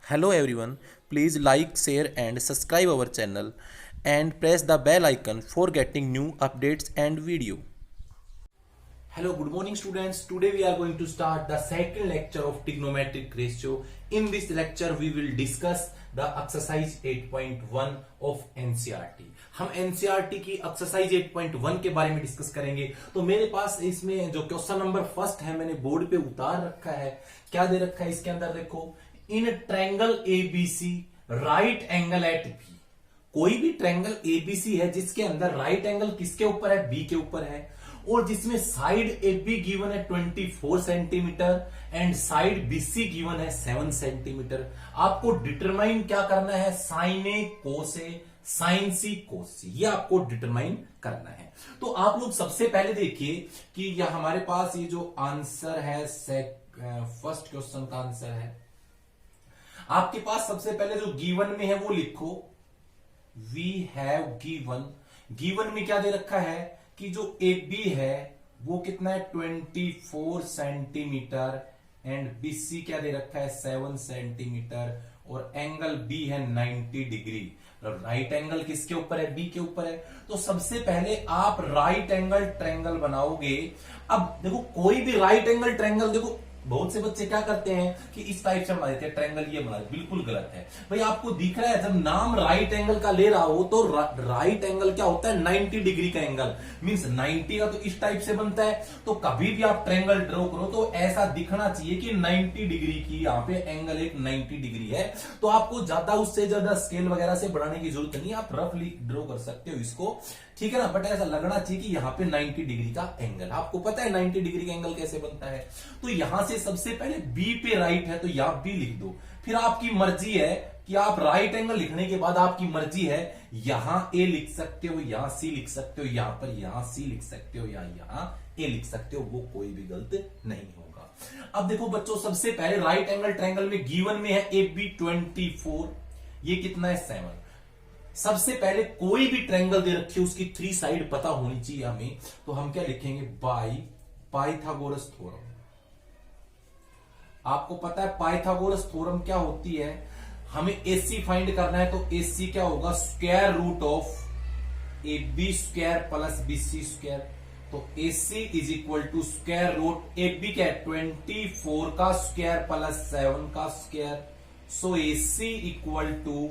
Hello everyone, please like, share and subscribe our channel and press the bell icon for getting new updates and video. Hello, good morning students. Today we are going to start the second lecture of trigonometric ratio. In this lecture we will discuss the exercise 8.1 of NCERT. हम NCERT की exercise 8.1 के बारे में discuss करेंगे। तो मेरे पास इसमें जो क्वेश्चन नंबर फर्स्ट है मैंने बोर्ड पे उतार रखा है। क्या दे रखा है इसके अंदर देखो, in triangle ABC right angle at B. कोई भी ट्रायंगल एबीसी है जिसके अंदर राइट एंगल किसके ऊपर है, बी के ऊपर है, और जिसमें साइड ए बी गिवन है 24 centimetre and side BC given है 7 सेंटीमीटर। आपको डिटरमाइन क्या करना है, साइन ए कोस ए साइन सी कोस सी, ये आपको डिटरमाइन करना है। तो आप लोग सबसे पहले देखिए कि यह हमारे पास ये जो आंसर है फर्स्ट क्वेश्चन का आंसर है, आपके पास सबसे पहले जो गिवन में है वो लिखो, वी हैव गिवन में क्या दे रखा है कि जो ए बी है वो कितना है 24 सेंटीमीटर एंड बीसी क्या दे रखा है 7 सेंटीमीटर और एंगल बी है 90 डिग्री। राइट एंगल किसके ऊपर है, बी के ऊपर है। तो सबसे पहले आप राइट एंगल ट्रायंगल बनाओगे। अब देखो कोई भी राइट एंगल ट्रायंगल, देखो बहुत से बच्चे क्या करते हैं कि इस टाइप से बना देते हैं ट्रायंगल, ये बना देते, बिल्कुल गलत है भाई। आपको दिख रहा है जब नाम राइट एंगल का ले रहा हो तो राइट एंगल क्या होता है 90 डिग्री का एंगल, मींस 90 का तो इस टाइप से बनता है। तो कभी भी आप ट्रायंगल ड्रॉ करो तो ऐसा दिखना चाहिए कि 90 डिग्री की यहाँ पे एंगल एक 90 डिग्री है। तो आपको ज्यादा उससे ज्यादा स्केल वगैरह से बढ़ाने की जरूरत नहीं है, आप रफली ड्रॉ कर सकते हो इसको, ठीक है ना। बट ऐसा लगना चाहिए कि यहाँ पे 90 डिग्री का एंगल, आपको पता है 90 डिग्री का एंगल कैसे बनता है। तो यहां से सबसे पहले बी पे राइट है तो यहां बी लिख दो। फिर आपकी मर्जी है कि आप राइट एंगल लिखने के बाद आपकी मर्जी है यहां ए लिख सकते हो, यहां सी लिख सकते हो, यहां पर यहां सी लिख सकते हो या यहां ए लिख सकते हो, वो कोई भी गलत नहीं होगा। अब देखो बच्चों, सबसे पहले राइट एंगल ट्रायंगल में गिवन में है ए बी 24, ये कितना है 7। सबसे पहले कोई भी ट्रायंगल दे रखी है उसकी 3 साइड पता होनी चाहिए हमें। तो हम क्या लिखेंगे, बाई पाइथागोरस थ्योरम। आपको पता है पाइथागोरस थ्योरम क्या होती है, हमें एसी फाइंड करना है। तो एसी क्या होगा, square root of A B square plus B C square. तो AC is equal to square root A B क्या है 24 का स्क्वायर प्लस 7 का square. So AC equal to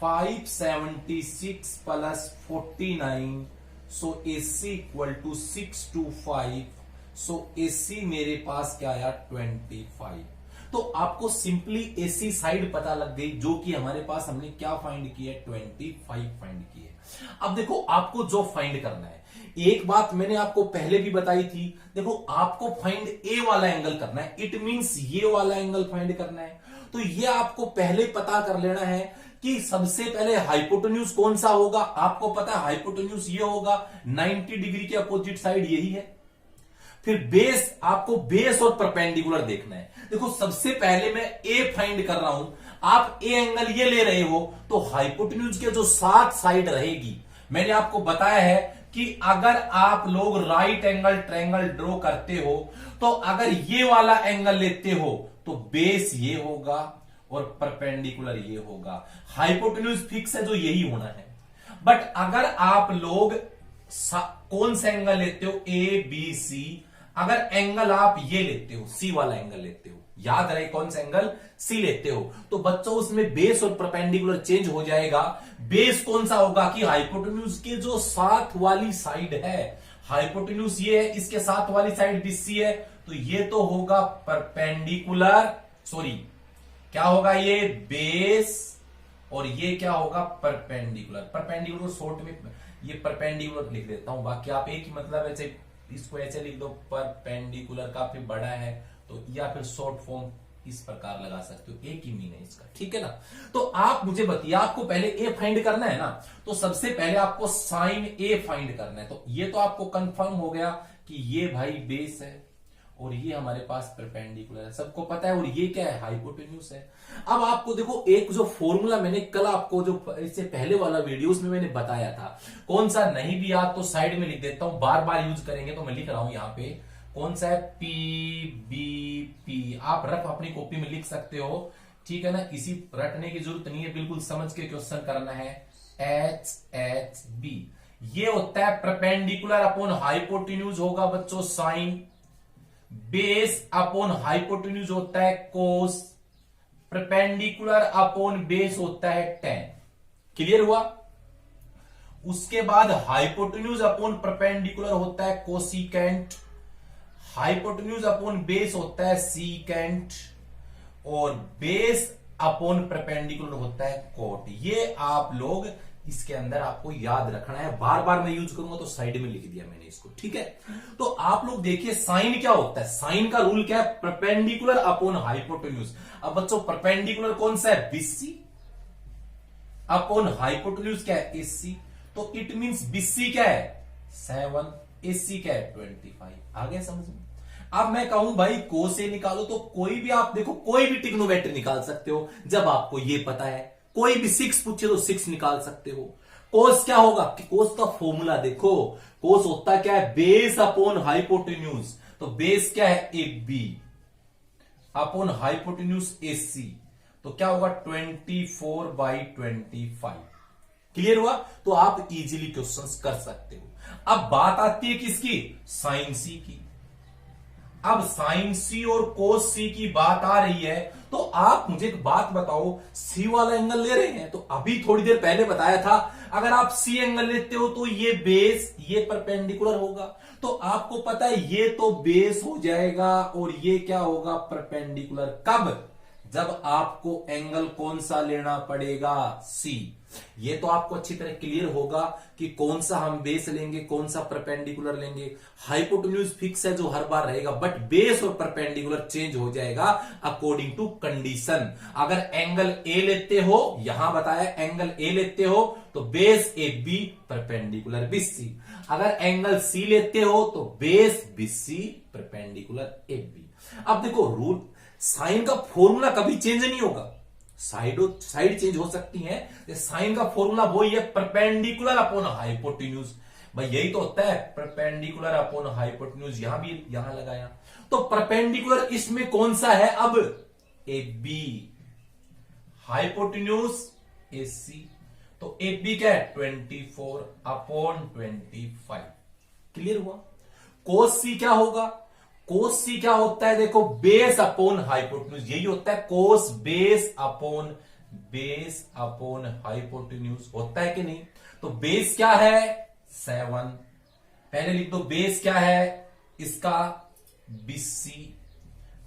576 plus 49। So AC equal to 625। So AC मेरे पास क्या आया 25। तो आपको सिंपली एसी साइड पता लग गई, जो कि हमारे पास हमने क्या फाइंड की है 25 फाइंड की है। अब देखो आपको जो फाइंड करना है, एक बात मैंने आपको पहले भी बताई थी, देखो आपको फाइंड ए वाला एंगल करना है, इट मींस ये वाला एंगल फाइंड करना है। तो ये आपको पहले पता कर लेना है कि सबसे पहले हाइपोटेन्यूज कौन सा होगा। आपको पता है हाइपोटेन्यूज ये होगा 90 डिग्री के अपोजिट साइड यही है। फिर बेस, आपको बेस और परपेंडिकुलर देखना है। देखो सबसे पहले मैं ए फाइंड कर रहा हूं, आप ए एंगल ये ले रहे हो तो हाइपोटेन्यूज के जो 7 साइड रहेगी, मैंने आपको बताया है कि अगर आप लोग राइट एंगल ट्रायंगल ड्रॉ करते हो तो अगर ये वाला एंगल लेते हो तो बेस ये होगा और परपेंडिकुलर ये होगा। हाइपोटेन्यूज फिक्स है जो यही होना है। बट अगर आप लोग कौन सा एंगल लेते हो, ए बी सी, अगर एंगल आप ये लेते हो सी वाला एंगल लेते हो, याद रहे कौन सा एंगल सी लेते हो, तो बच्चों उसमें बेस और परपेंडिकुलर चेंज हो जाएगा। बेस कौन सा होगा कि हाइपोटेन्यूज के जो साथ वाली साइड है, हाइपोटेन्यूज ये है, इसके साथ वाली साइड बीसी है, तो ये तो होगा परपेंडिकुलर, सॉरी क्या होगा ये बेस, और ये क्या होगा परपेंडिकुलर। परपेंडिकुलर शॉर्ट में ये परपेंडिकुलर लिख देता हूं, बाकी आप एक ही मतलब ऐसे इसको ऐसे लिख दो, परपेंडिकुलर काफी बड़ा है तो, या फिर शॉर्ट फॉर्म इस प्रकार लगा सकते हो, एक ही मीन है इसका, ठीक है ना। तो आप मुझे बताइए, आपको पहले ए फाइंड करना है ना, तो सबसे पहले आपको साइन ए फाइंड करना है। तो ये तो आपको कंफर्म हो गया कि ये भाई बेस है और ये हमारे पास परपेंडिकुलर है, सबको पता है, और ये क्या है हाइपोटेन्यूज है। अब आपको देखो एक जो फॉर्मूला मैंने कल आपको जो इससे पहले वाला वीडियोस में मैंने बताया था, कौन सा नहीं भी याद तो साइड में लिख देता हूं, बार बार यूज करेंगे तो मैं लिख रहा हूं यहां पे, कौन सा है पी बी पी। आप रफ अपनी कॉपी में लिख सकते हो ठीक है ना, इसी रटने की जरूरत नहीं है, बिल्कुल समझ के क्वेश्चन करना है। HHB ये होता है परपेंडिकुलर अपॉन हाइपोटेन्यूज होगा बच्चों साइन, बेस अपॉन हाइपोटेन्यूज होता है कोस, परपेंडिकुलर अपॉन बेस होता है टेन। क्लियर हुआ? उसके बाद हाइपोटेन्यूज अपॉन परपेंडिकुलर होता है कोसिकेंट, हाइपोटेन्यूज अपॉन बेस होता है सीकेंट, और बेस अपॉन परपेंडिकुलर होता है कोट। ये आप लोग इसके अंदर आपको याद रखना है, बार बार मैं यूज करूंगा तो साइड में लिख दिया मैंने इसको, ठीक है। तो आप लोग देखिए साइन क्या होता है, साइन का रूल क्या है, परपेंडिकुलर अपॉन हाइपोटेन्यूज। अब बच्चों परपेंडिकुलर कौन सा है, बीसी, अपॉन हाइपोटेन्यूज क्या है, एसी। तो इट मींस बीसी क्या है 7, एसी क्या है 25। आ गया समझ में? अब मैं कहूं भाई कोस से निकालो, तो कोई भी आप देखो, कोई भी ट्रिग्नोमेट्री निकाल सकते हो जब आपको ये पता है। कोई भी 6 पूछे तो 6 निकाल सकते हो। कोस क्या होगा, कोस का फॉर्मूला देखो, कोस होता क्या है, बेस अपॉन हाइपोटेन्यूज। तो बेस क्या है A B upon hypotenuse A सी, तो क्या होगा 24/25। क्लियर हुआ? तो आप इजीली क्वेश्चंस कर सकते हो। अब बात आती है किसकी, साइन सी की। अब साइन सी और कोस सी की बात आ रही है, तो आप मुझे एक बात बताओ, सी वाला एंगल ले रहे हैं, तो अभी थोड़ी देर पहले बताया था अगर आप सी एंगल लेते हो तो ये बेस, ये परपेंडिकुलर होगा। तो आपको पता है ये तो बेस हो जाएगा और ये क्या होगा, परपेंडिकुलर। कब? जब आपको एंगल कौन सा लेना पड़ेगा, सी। ये तो आपको अच्छी तरह क्लियर होगा कि कौन सा हम बेस लेंगे, कौन सा परपेंडिकुलर लेंगे। हाइपोटेन्यूज फिक्स है जो हर बार रहेगा, बट बेस और परपेंडिकुलर चेंज हो जाएगा अकॉर्डिंग टू कंडीशन। अगर एंगल ए लेते हो, यहां बताया एंगल ए लेते हो तो base A B, perpendicular B C. अगर एंगल सी लेते हो तो base B C, perpendicular A B. अब देखो रूल, साइन का फॉर्मूला कभी चेंज नहीं होगा, साइड चेंज हो सकती है, साइन का फॉर्मूला वही है, परपेंडिकुलर अपॉन हाइपोटेन्यूज। भाई यही तो होता है, परपेंडिकुलर अपॉन हाइपोटेन्यूज। यहां भी यहां लगाया, तो परपेंडिकुलर इसमें कौन सा है, अब ए बी, हाइपोटेन्यूज ए सी। तो ए बी क्या है 24/25। क्लियर हुआ? कोस सी क्या होगा, कोस सी क्या होता है, देखो बेस अपॉन हाइपोटेन्यूज, यही होता है कोस बेस अपॉन हाइपोटेन्यूज, होता है कि नहीं? तो बेस क्या है 7, पहले लिख दो, बेस क्या है इसका बीसी,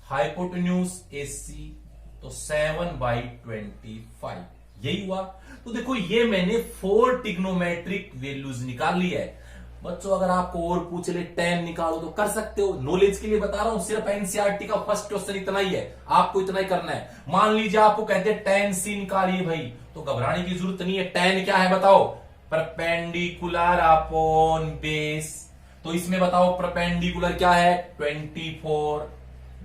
हाइपोटेन्यूज एसी, तो 7/25। यही हुआ। तो देखो ये मैंने 4 ट्रिग्नोमेट्रिक वैल्यूज निकाल ली है। बच्चों अगर आपको और पूछ ले tan निकालो तो कर सकते हो, नॉलेज के लिए बता रहा हूं, सिर्फ एनसीईआरटी का फर्स्ट क्वेश्चन इतना ही है, आपको इतना ही करना है। मान लीजिए आपको कहते हैं tan c निकालिए भाई, तो घबराने की जरूरत नहीं है। tan क्या है बताओ, परपेंडिकुलर अपॉन बेस। तो इसमें बताओ परपेंडिकुलर क्या है 24,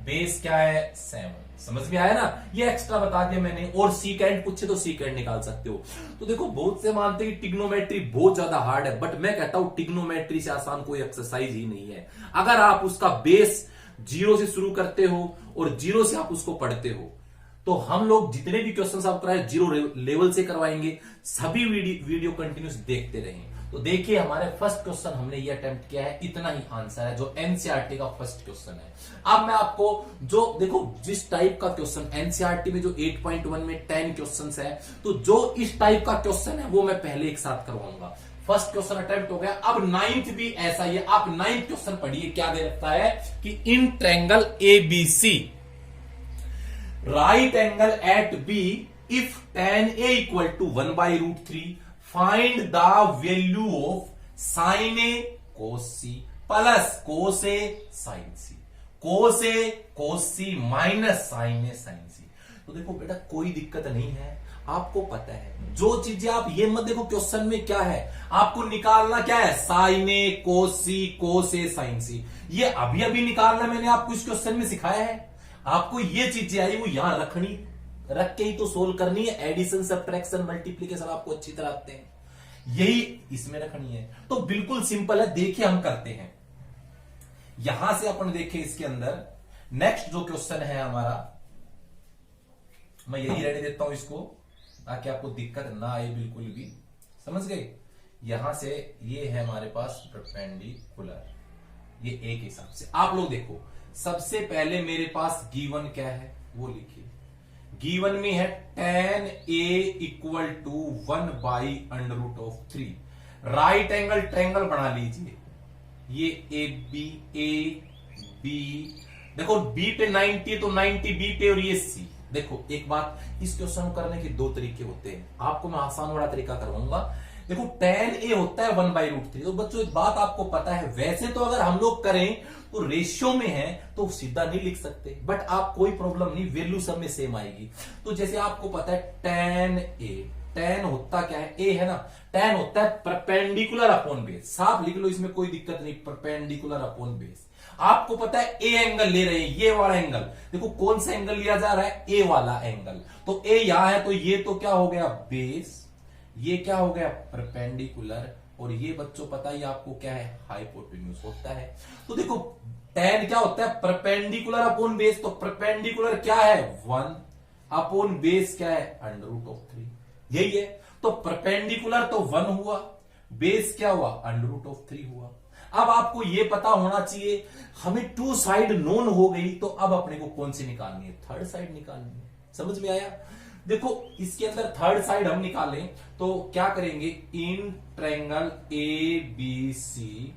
बेस क्या है 7। समझ में आया ना? ये एक्स्ट्रा बता दिया मैंने। और सीकेंड पूछे तो सीकेंड निकाल सकते हो। तो देखो बहुत से मानते हैं कि ट्रिग्नोमेट्री बहुत ज्यादा हार्ड है, बट मैं कहता हूं ट्रिग्नोमेट्री से आसान कोई एक्सरसाइज ही नहीं है। अगर आप उसका बेस 0 से शुरू करते हो और 0 से आप उसको पढ़ते हो, तो हम लोग जितने भी क्वेश्चंस आप कराए 0 लेवल से करवाएंगे। सभी वीडियो कंटिन्यूस देखते रहें। तो देखिए हमारे फर्स्ट क्वेश्चन हमने ये अटेम्प्ट किया है, इतना ही आंसर है जो एनसीईआरटी का फर्स्ट क्वेश्चन है। अब मैं आपको जो देखो जिस टाइप का क्वेश्चन एनसीईआरटी में जो 8.1 में 10 क्वेश्चंस है, तो जो इस टाइप का क्वेश्चन है वो मैं पहले एक साथ करवाऊंगा। फर्स्ट क्वेश्चन अटेम्प्ट हो गया। अब 9th भी ऐसा ही है। आप 9th क्वेश्चन पढ़िए, क्या दे रखा है कि in triangle ABC right angle at B if tan A equal to 1/√3 find the value of sin A cos C plus cos A sin C, cos A cos C minus sin A sin C। तो देखो बेटा कोई दिक्कत नहीं है, आपको पता है जो चीजें आप ये मत देखो क्वेश्चन में क्या है, आपको निकालना क्या है sin A cos C cos A sin C। ये अभी अभी निकालना मैंने आपको इस क्वेश्चन में सिखाया है। आपको ये चीजें आई वो यहां रख के ही तो सोल्व करनी है। एडिशन सब्ट्रैक्शन मल्टीप्लीकेशन आपको अच्छी तरह आते हैं, यही इसमें रखनी है। तो बिल्कुल सिंपल है, देखिए हम करते हैं। यहां से अपन देखें इसके अंदर नेक्स्ट जो क्वेश्चन है हमारा, मैं यही रहने देता हूं इसको, ताकि आपको दिक्कत ना आए बिल्कुल भी। समझ गए? यहां से ये है हमारे पास परपेंडिकुलर, ये ए के हिसाब से। आप लोग देखो, सबसे पहले मेरे पास गिवन क्या है वो लिखिए। गिवन में है tan A equal to 1/√3। Right angle triangle बना लीजिए। ये ए बी, देखो बी पे 90 तो 90 बी पे, और ये सी। देखो एक बात, इस क्वेश्चन करने के दो तरीके होते हैं, आपको मैं आसान वाला तरीका करवाऊंगा। देखो tan A होता है 1/√3। तो बच्चों एक बात आपको पता है, वैसे तो अगर हम लोग करें तो रेशियो में है तो सीधा नहीं लिख सकते, बट आप कोई प्रॉब्लम नहीं, वैल्यू सब में सेम आएगी। तो जैसे आपको पता है tan A, tan होता क्या है, A है ना, tan होता है परपेंडिकुलर अपॉन बेस। साफ लिख लो, इसमें कोई दिक्कत नहीं, परपेंडिकुलर अपॉन बेस। आपको पता है ए एंगल ले रहे हैं, ये वाला एंगल। देखो कौन सा एंगल लिया जा रहा है, ए वाला एंगल। तो ए यहां है, तो ये तो क्या हो गया बेस, ये क्या हो गया परपेंडिकुलर, और ये बच्चों पता ही आपको क्या है हाइपोटेन्यूज होता है। तो देखो tan क्या होता है परपेंडिकुलर अपॉन बेस, तो परपेंडिकुलर क्या है 1 अपॉन बेस क्या है √3, यही है। तो परपेंडिकुलर तो 1 हुआ, बेस क्या हुआ √3 हुआ। अब आपको ये पता होना चाहिए, हमें टू साइड नोन हो गई, तो अब अपने को कौन सी निकालनी है, थर्ड साइड निकालनी है। समझ में आया? देखो इसके अंदर थर्ड साइड हम निकालें तो क्या करेंगे, in triangle A B C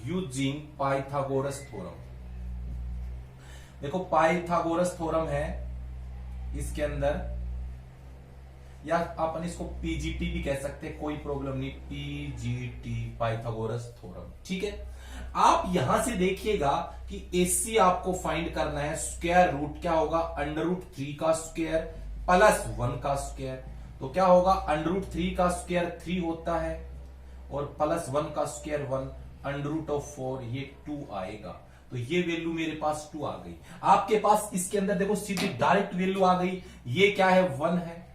using Pythagoras theorem. देखो पाइथागोरस थ्योरम है इसके अंदर, या अपन इसको पीजीटी भी कह सकते हैं, कोई प्रॉब्लम नहीं, पीजीटी पाइथागोरस थ्योरम, ठीक है। आप यहां से देखिएगा कि एसी आपको फाइंड करना है, स्क्वायर रूट क्या होगा √3 का स्क्वायर प्लस 1 का स्क्वायर। तो क्या होगा √3 का स्क्वायर 3 होता है, और प्लस 1 का स्क्वायर 1, √4 ये 2 आएगा। तो ये वैल्यू मेरे पास 2 आ गई। आपके पास इसके अंदर देखो सीधी डायरेक्ट वैल्यू आ गई। ये क्या है 1 है,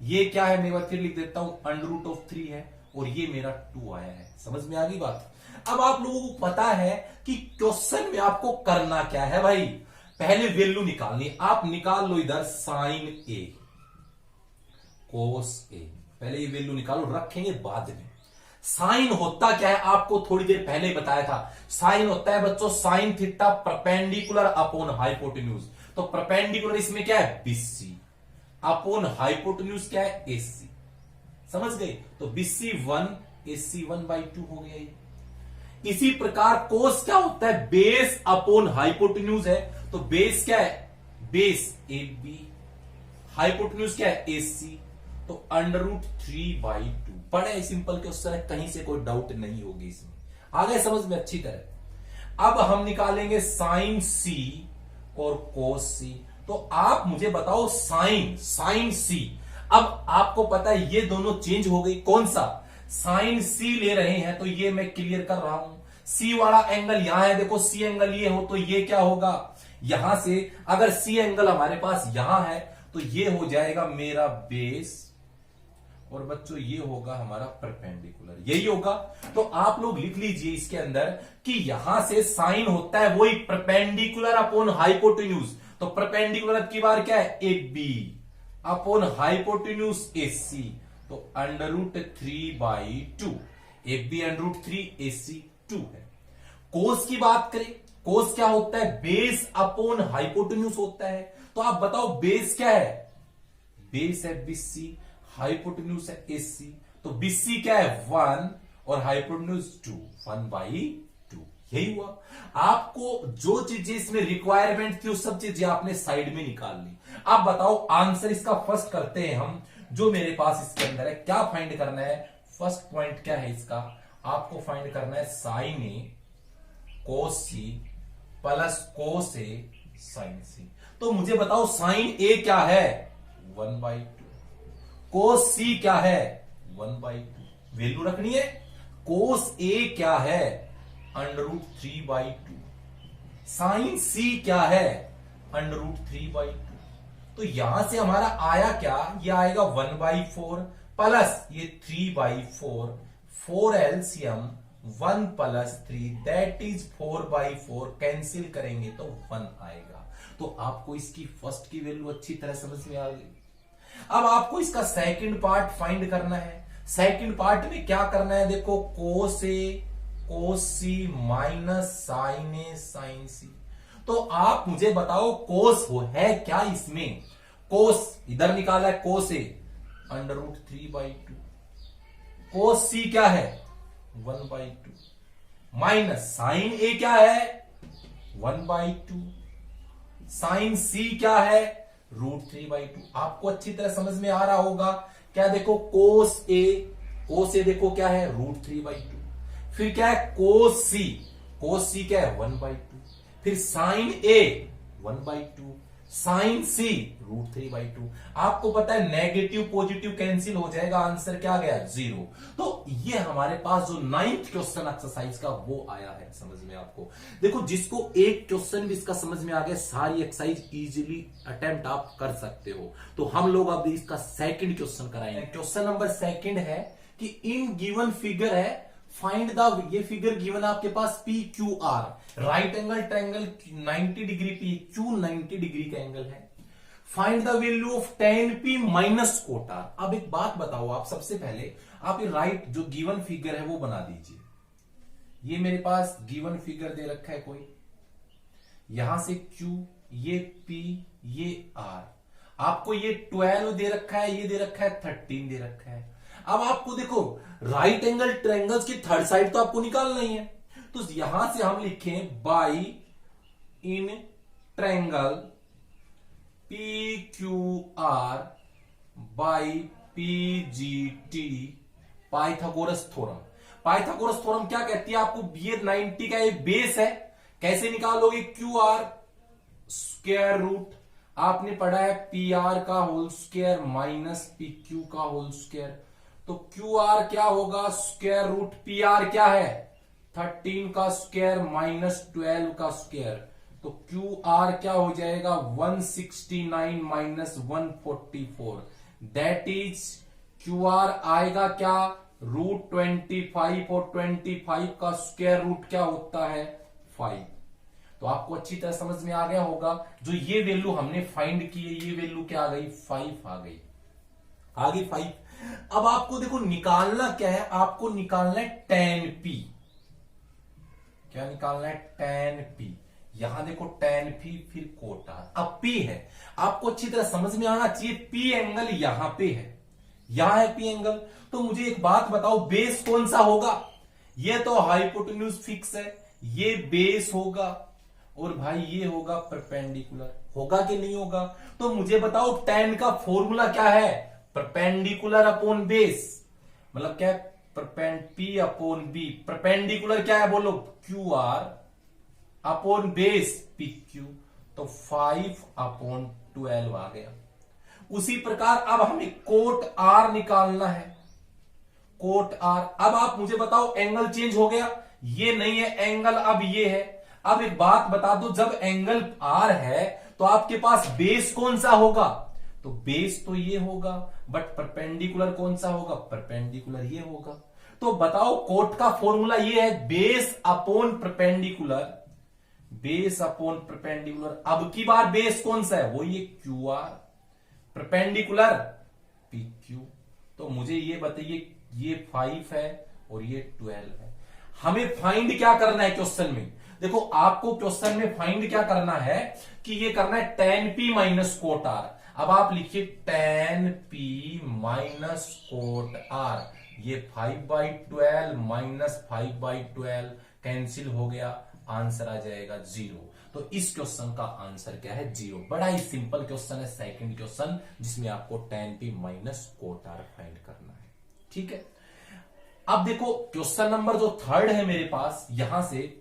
ये क्या है मैं फिर लिख देता हूं √3 है, और ये मेरा 2 आया है। समझ में आ गई बात? अब आप लोगों को पता है कि क्वेश्चन में आपको करना क्या है भाई, पहले वैल्यू निकालनी। आप निकाल लो इधर साइन ए कोस ए, पहले ये वैल्यू निकालो, रखेंगे बाद में। साइन होता क्या है आपको थोड़ी देर पहले ही बताया था, साइन होता है बच्चों sine theta perpendicular upon hypotenuse. तो परपेंडिकुलर इसमें क्या है बीसी, अपॉन हाइपोटेन्यूज क्या है एसी। समझ गए? तो बीसी 1 एसी 1/2 हो गया ये। इसी प्रकार कोस क्या होता है बेस अपॉन हाइपोटेन्यूज है, तो बेस क्या है बेस ए बी, हाइपोटेन्यूज क्या है एसी, तो √3/2। बड़े सिंपल क्वेश्चन है, कहीं से कोई डाउट नहीं होगी इसमें। आ गए समझ में अच्छी तरह? अब हम निकालेंगे साइन सी और कोस सी। तो आप मुझे बताओ साइन सी, अब आपको पता है ये दोनों चेंज हो गई। कौन सा साइन सी ले रहे हैं, तो ये मैं क्लियर कर रहा हूं। सी वाला एंगल यहां है, देखो सी एंगल ये हो तो ये क्या होगा, यहां से अगर सी एंगल हमारे पास यहां है तो ये हो जाएगा मेरा बेस, और बच्चों ये होगा हमारा परपेंडिकुलर, यही होगा। तो आप लोग लिख लीजिए इसके अंदर कि यहां से साइन होता है वही परपेंडिकुलर अपॉन हाइपोटेन्यूज। तो परपेंडिकुलर की बार क्या है A B upon hypotenuse A सी, तो √3/2, ए बी √3 AC 2 है। कोस की बात करें, कोस क्या होता है बेस अपॉन हाइपोटेन्यूज होता है। तो आप बताओ बेस क्या है, बेस है BC, हाइपोटेन्यूज है AC। तो BC क्या है 1 और हाइपोटेन्यूज 2, 1/2, यही हुआ। आपको जो चीजें इसमें रिक्वायरमेंट थी वो सब चीजें आपने साइड में निकाल ली। आप बताओ आंसर इसका फर्स्ट करते हैं हम, जो मेरे पास इसके अंदर है। क्या फाइंड करना है, फर्स्ट पॉइंट क्या है इसका, आपको फाइंड करना है साइन ए कोस सी प्लस कोस ए साइन सी। तो मुझे बताओ साइन ए क्या है 1/2, कोस सी क्या है 1/2, वैल्यू रखनी है। कोस ए क्या है √3/2, साइन सी क्या है √3/2। तो यहां से हमारा आया क्या, ये आएगा 1/4 प्लस ये 3/4, 4 LCM 1 + 3 दैट इज 4/4, कैंसिल करेंगे तो 1 आएगा। तो आपको इसकी फर्स्ट की वैल्यू अच्छी तरह समझ में आ गई। अब आपको इसका सेकंड पार्ट फाइंड करना है। सेकंड पार्ट में क्या करना है, देखो कोस ए कोस सी माइनस साइन ए साइन सी। तो आप मुझे बताओ कोस हो है क्या इसमें, कोस इधर निकाला है कोस ए √3/2, कोस सी क्या है 1/2 माइनस साइन ए क्या है 1/2, साइन सी क्या है √3/2। आपको अच्छी तरह समझ में आ रहा होगा क्या, देखो कोस ए देखो क्या है √3/2, फिर क्या है कोस सी क्या है 1/2, फिर साइन ए 1/2, साइन सी √3/2। आपको पता है नेगेटिव पॉजिटिव कैंसिल हो जाएगा, आंसर क्या गया 0। तो ये हमारे पास जो 9th क्वेश्चन एक्सरसाइज का वो आया है समझ में आपको। देखो जिसको एक क्वेश्चन भी इसका समझ में आ गया, सारी एक्सरसाइज इजीली अटेम्प्ट आप कर सकते हो। तो हम लोग अब इसका सेकंड क्वेश्चन कराएंगे। क्वेश्चन नंबर सेकंड है कि इन गिवन फिगर है फाइंड द, ये फिगर गिवन है आपके पास P Q R, right angle triangle 90 degree, P Q 90 degree का एंगल है। Find the value of tan p minus cot R. अब एक बात बताओ, आप सबसे पहले आप ये राइट जो गिवन फिगर है वो बना दीजिए। ये मेरे पास गिवन फिगर दे रखा है कोई, यहां से Q, ये P, ये R, आपको ये 12 दे रखा है, ये दे रखा है 13 दे रखा है। अब आपको देखो राइट एंगल ट्रायंगल्स की थर्ड साइड तो आपको निकालना ही है, तो यहां से हम लिखें by in triangle P Q R by PGT Pythagoras theorem. Pythagoras theorem क्या कहती है आपको, ये 90 का ये बेस है, कैसे निकालोगे क्यू आर स्क्वायर रूट, आपने पढ़ा है पी आर का whole square minus P Q का होल स्क्वायर। तो क्यू आर क्या होगा स्क्वायर रूट पी आर क्या है 13 का स्क्वायर माइनस 12 का स्क्वायर। तो क्यू आर क्या हो जाएगा 169 minus 144, that is Q R आएगा क्या √25, और 25 का स्क्वायर रूट क्या होता है 5। तो आपको अच्छी तरह समझ में आ गया होगा, जो ये वैल्यू हमने फाइंड की है, ये वैल्यू क्या आ गई 5 आ गई, आ गई 5। अब आपको देखो निकालना क्या है, आपको निकालना है tan p। क्या निकालना है tan p, यहां देखो tan p फिर कोट r। अब p है, आपको अच्छी तरह समझ में आना चाहिए, p एंगल यहां पे है, यहां है p एंगल। तो मुझे एक बात बताओ बेस कौन सा होगा, ये तो हाइपोटेन्यूज फिक्स है, ये बेस होगा, और भाई ये होगा परपेंडिकुलर, होगा कि नहीं होगा। तो मुझे बताओ tan का फॉर्मूला क्या है, परपेंडिकुलर अपॉन बेस, मतलब क्या है P अपॉन बी। परपेंडिकुलर क्या है बोलो Q R upon base P Q, तो 5/12 आ गया। उसी प्रकार अब हमें कोट आर निकालना है, कोट आर। अब आप मुझे बताओ एंगल चेंज हो गया, ये नहीं है एंगल, अब ये है। अब एक बात बता दो, जब एंगल आर है तो आपके पास बेस कौन सा होगा, तो बेस तो ये होगा, बट परपेंडिकुलर कौन सा होगा, परपेंडिकुलर ये होगा। तो बताओ कोट का फॉर्मूला ये है base upon perpendicular, base upon perpendicular. अब की बार बेस कौन सा है, वो ये Q R, perpendicular P Q. तो मुझे ये बताइए, ये 5 है और ये 12 है। हमें फाइंड क्या करना है क्वेश्चन में, देखो आपको क्वेश्चन में फाइंड क्या करना है कि ये करना है tan p minus cot R. अब आप लिखिए tan p minus cot R, ये 5/12 माइनस 5/12 कैंसिल हो गया, आंसर आ जाएगा 0। तो इस क्वेश्चन का आंसर क्या है 0। बड़ा ही सिंपल क्वेश्चन है सेकंड क्वेश्चन, जिसमें आपको tan p minus cot R find करना है, ठीक है। अब देखो क्वेश्चन नंबर जो थर्ड है मेरे पास, यहां से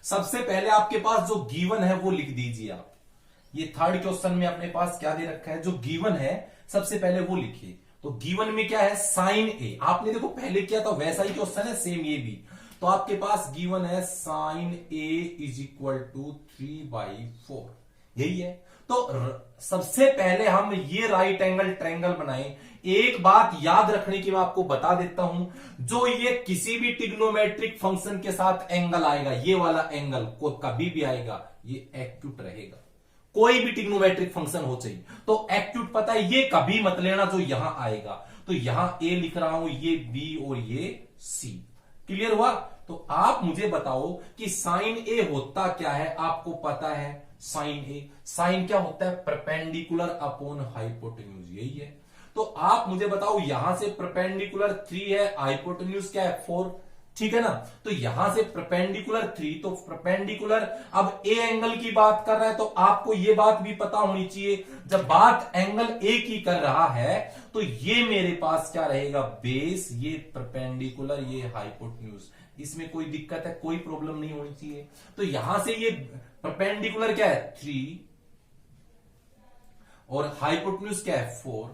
सबसे पहले आपके पास जो गिवन है वो लिख दीजिए आप। ये थर्ड क्वेश्चन में अपने पास क्या दे रखा है, जो गिवन है सबसे पहले वो लिखिए। तो गिवन में क्या है साइन ए, आपने देखो पहले किया था वैसा ही क्वेश्चन है, सेम ये भी। तो आपके पास गिवन है sine A is equal to 3/4, यही है। तो सबसे पहले हम ये राइट एंगल ट्रायंगल बनाए। एक बात याद रखने की मैं आपको बता देता हूं, जो ये किसी भी ट्रिग्नोमेट्रिक फंक्शन के साथ एंगल आएगा, ये वाला एंगल को कभी भी आएगा, ये एक्यूट रहेगा, कोई भी ट्रिग्नोमेट्रिक फंक्शन हो चाहिए। तो एक्यूट पता है, ये कभी मत लेना जो यहां आएगा, तो यहां ए लिख रहा हूं, ये बी और ये सी। क्लियर हुआ? तो आप मुझे बताओ कि साइन ए होता क्या है, आपको पता है साइन ए, साइन क्या होता है, परपेंडिकुलर अपॉन हाइपोटेन्यूज, यही है। तो आप मुझे बताओ, यहां से परपेंडिकुलर 3 है, हाइपोटेन्यूज क्या है 4, ठीक है ना। तो यहां से परपेंडिकुलर 3, तो परपेंडिकुलर, अब ए एंगल की बात कर रहा है, तो आपको ये बात भी पता होनी चाहिए, जब बात एंगल ए की कर रहा है तो ये मेरे पास क्या रहेगा, बेस, ये परपेंडिकुलर, ये हाइपोटेन्यूज। इसमें कोई दिक्कत है, कोई प्रॉब्लम नहीं होनी चाहिए। तो यहां से ये परपेंडिकुलर क्या है 3 और हाइपोटेन्यूज क्या है 4।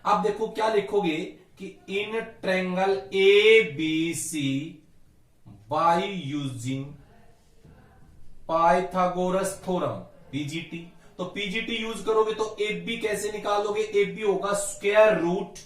अब देखो क्या लिखोगे कि in triangle A B C by using Pythagoras theorem, PGT. तो पीजीटी यूज करोगे तो ए बी कैसे निकालोगे, ए बी होगा square root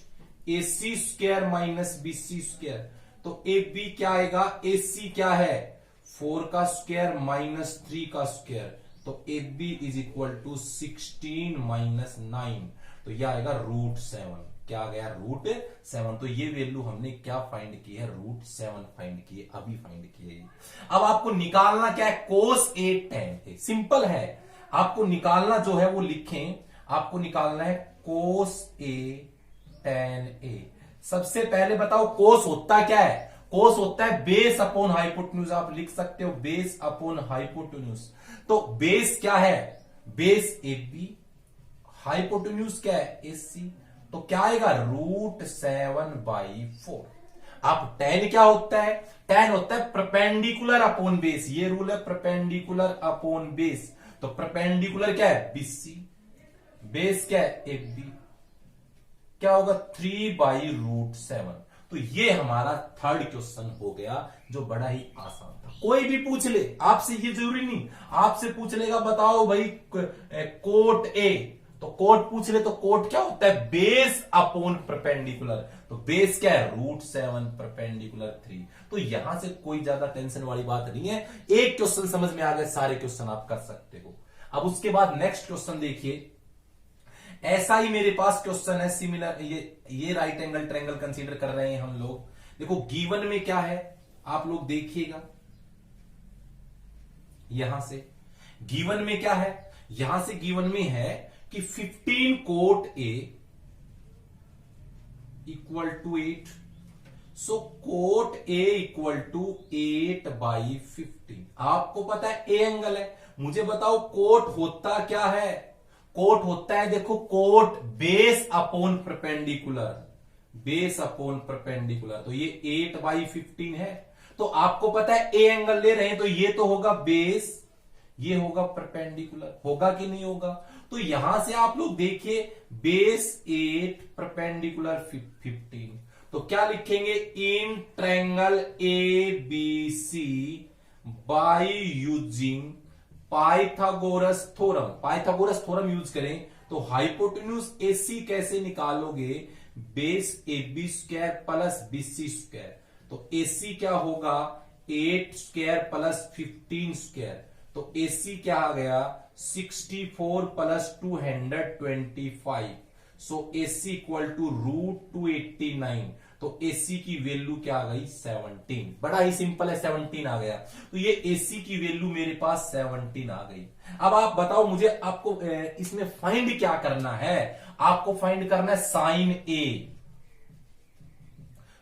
A C square minus B C square. तो ए बी क्या आएगा, ए सी क्या है 4 का स्क्वायर माइनस 3 का स्क्वायर, तो A B is equal to 16 minus 9, तो यह आएगा √7। क्या आ गया, √7। तो ये वैल्यू हमने क्या फाइंड की है, √7 फाइंड की है, अभी फाइंड की है। अब आपको निकालना क्या है, cos A tan A, simple है। आपको निकालना जो है वो लिखें, आपको निकालना है cos A tan A। सबसे पहले बताओ cos होता क्या है, cos होता है बेस अपॉन हाइपोटेन्यूज, आप लिख सकते हो बेस अपॉन हाइपोटेन्यूज। तो बेस क्या है, बेस AB, हाइपोटेन्यूज क्या है AC, तो क्या आएगा √7/4। अब tan क्या होता है, tan होता है परपेंडिकुलर अपॉन बेस, ये रूल है परपेंडिकुलर अपॉन बेस। तो परपेंडिकुलर क्या है BC, बेस क्या है AB, क्या होगा 3/√7। तो ये हमारा थर्ड क्वेश्चन हो गया, जो बड़ा ही आसान था। कोई भी पूछ ले आपसे, ये जरूरी नहीं, आपसे पूछ लेगा बताओ भाई कोट ए, तो कोट पूछ ले तो कोट क्या होता है, बेस अपॉन परपेंडिकुलर। तो बेस क्या है √7 परपेंडिकुलर 3। तो यहां से कोई ज्यादा टेंशन वाली बात नहीं है, एक क्वेश्चन समझ में आ गया, सारे क्वेश्चन आप कर सकते हो। अब उसके बाद नेक्स्ट क्वेश्चन देखिए, ऐसा ही मेरे पास क्वेश्चन है सिमिलर, ये राइट एंगल ट्रायंगल कंसीडर कर रहे हैं हम लोग। देखो गिवन में क्या है, आप लोग देखिएगा, यहां से गिवन में क्या है, यहां से गिवन में है कि 15 cot A equal to 8, so cot A equal to 8/15। आपको पता है ए एंगल है, मुझे बताओ कोट होता क्या है, कोट होता है, देखो cot base upon perpendicular, base upon perpendicular. तो ये 8/15 है। तो आपको पता है ए एंगल ले रहे हैं, तो ये तो होगा बेस, ये होगा परपेंडिकुलर, होगा कि नहीं होगा। तो यहां से आप लोग देखिए बेस 8 परपेंडिकुलर 15, तो क्या लिखेंगे, in triangle ABC by using Pythagoras theorem, Pythagoras theorem use करें तो हाइपोटेन्यूज AC कैसे निकालोगे, base AB square plus BC square. तो AC क्या होगा 8 स्क्वायर प्लस 15 स्क्वायर, तो AC क्या आ गया 64 plus 225, so AC equal to √289। तो AC की वैल्यू क्या आ गई 17, बड़ा ही सिंपल है, 17 आ गया। तो ये AC की वैल्यू मेरे पास 17 आ गई। अब आप बताओ मुझे, आपको इसमें फाइंड क्या करना है, आपको फाइंड करना है साइन A,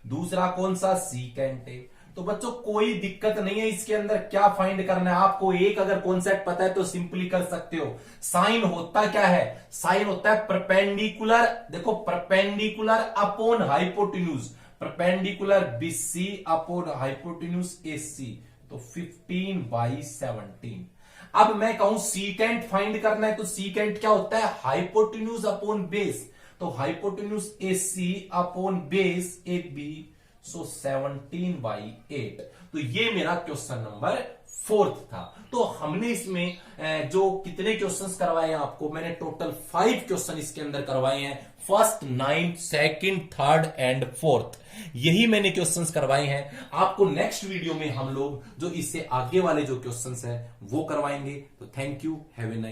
दूसरा कौन सा सीकेंट A। तो बच्चों कोई दिक्कत नहीं है, इसके अंदर क्या फाइंड करना है आपको, एक अगर कॉन्सेप्ट पता है तो सिंपली कर सकते हो। साइन होता क्या है, साइन होता है परपेंडिकुलर, देखो perpendicular upon hypotenuse, perpendicular BC upon hypotenuse AC, तो 15/17। अब मैं कहूं सीकेंट फाइंड करना है, तो सीकेंट क्या होता है हाइपोटेन्यूज अपॉन बेस, तो hypotenuse AC upon base AB, सो 17/8। तो ये मेरा क्वेश्चन नंबर 4 था। तो हमने इसमें जो कितने क्वेश्चंस करवाए हैं आपको, मैंने टोटल 5 क्वेश्चन इसके अंदर करवाए हैं, first, 9th, 2nd, 3rd and 4th, यही मैंने क्वेश्चंस करवाए हैं। आपको नेक्स्ट वीडियो में हम लोग जो इससे आगे वाले जो क्वेश्चंस है वो करवाएंगे। तो thank you, have a nice